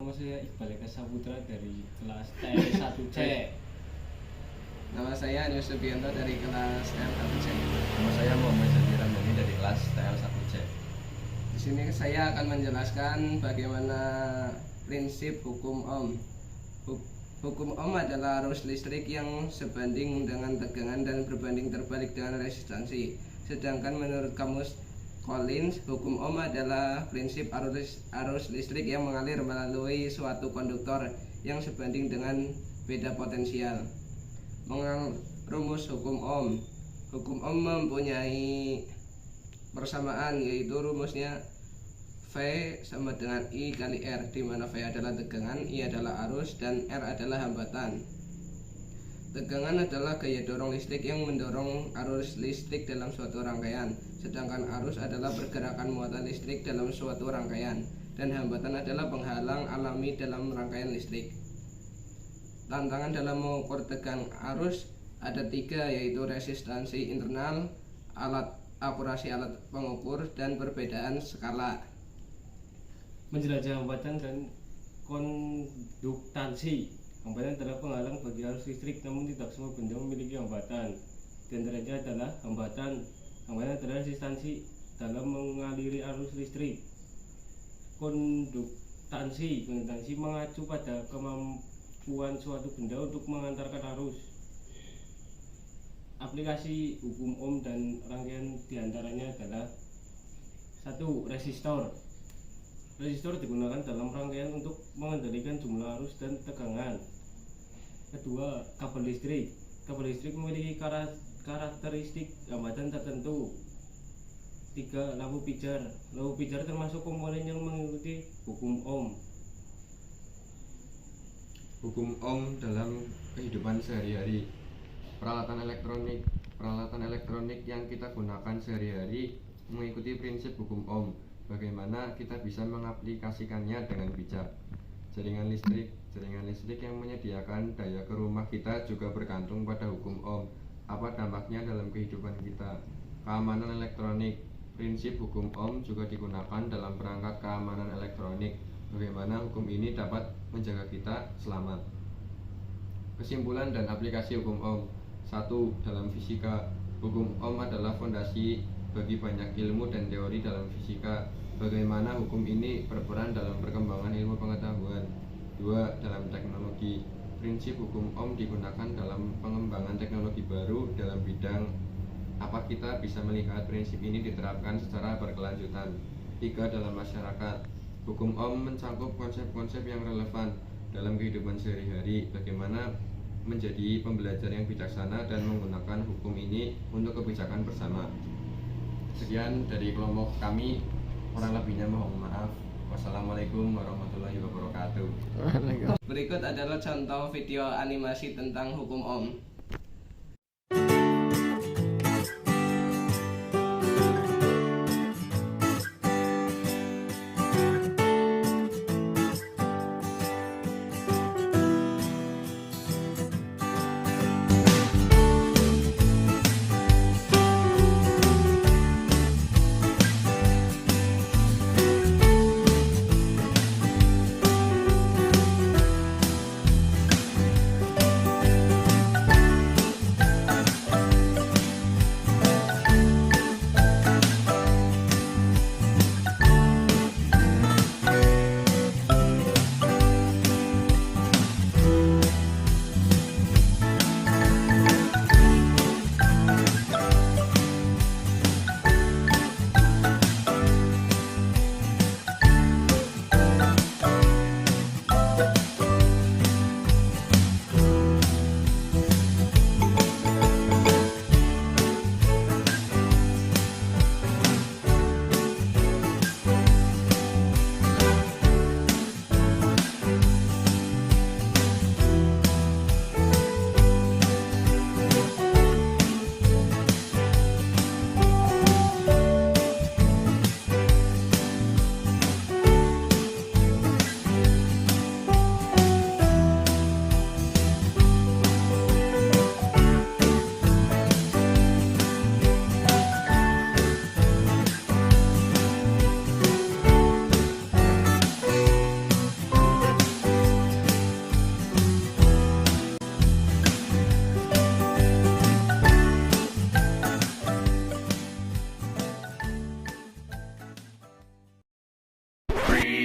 Nama saya Iqbal Eka Saputra dari kelas TL1C. Nama saya Anius Subianto dari kelas TL1C. Nama saya Muhammad Zaki Ramdhani dari kelas TL1C. Di sini saya akan menjelaskan bagaimana prinsip hukum Ohm. Hukum Ohm adalah arus listrik yang sebanding dengan tegangan dan berbanding terbalik dengan resistansi. Sedangkan menurut kamus Collins, hukum Ohm adalah prinsip arus listrik yang mengalir melalui suatu konduktor yang sebanding dengan beda potensial. Rumus hukum Ohm. Hukum Ohm mempunyai persamaan, yaitu rumusnya V sama dengan I kali R, di mana V adalah tegangan, I adalah arus, dan R adalah hambatan. Tegangan adalah gaya dorong listrik yang mendorong arus listrik dalam suatu rangkaian, sedangkan arus adalah pergerakan muatan listrik dalam suatu rangkaian, dan hambatan adalah penghalang alami dalam rangkaian listrik. Tantangan dalam mengukur tegangan arus ada 3, yaitu resistansi internal, akurasi alat pengukur, dan perbedaan skala. Menjelajah hambatan dan konduktansi. Hambatan adalah penghalang bagi arus listrik, namun tidak semua benda memiliki hambatan. Di antaranya adalah hambatan adalah resistansi dalam mengaliri arus listrik. Konduktansi mengacu pada kemampuan suatu benda untuk mengantarkan arus. Aplikasi hukum Ohm dan rangkaian diantaranya adalah 1. Resistor. Resistor digunakan dalam rangkaian untuk mengendalikan jumlah arus dan tegangan. 2. Kabel listrik. Kabel listrik memiliki karakteristik hambatan tertentu. 3. Lampu pijar. Lampu pijar termasuk komponen yang mengikuti hukum Ohm. Hukum Ohm dalam kehidupan sehari-hari. Peralatan elektronik yang kita gunakan sehari-hari mengikuti prinsip hukum Ohm. Bagaimana kita bisa mengaplikasikannya dengan bijak. Jaringan listrik yang menyediakan daya ke rumah kita juga bergantung pada hukum Ohm. Apa dampaknya dalam kehidupan kita? Keamanan elektronik. Prinsip hukum Ohm juga digunakan dalam perangkat keamanan elektronik. Bagaimana hukum ini dapat menjaga kita selamat. Kesimpulan dan aplikasi hukum Ohm. 1. Dalam fisika, hukum Ohm adalah fondasi bagi banyak ilmu dan teori dalam fisika. Bagaimana hukum ini berperan dalam perkembangan ilmu pengetahuan. 2. Dalam teknologi, prinsip hukum Ohm digunakan dalam pengembangan teknologi baru dalam bidang apa. Kita bisa melihat prinsip ini diterapkan secara berkelanjutan. 3. Dalam masyarakat, hukum Ohm mencakup konsep-konsep yang relevan dalam kehidupan sehari-hari. Bagaimana menjadi pembelajar yang bijaksana dan menggunakan hukum ini untuk kebijakan bersama. Sekian dari kelompok kami, kurang lebihnya mohon maaf. Wassalamualaikum warahmatullahi wabarakatuh. Berikut adalah contoh video animasi tentang hukum Ohm.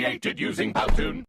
created using Powtoon.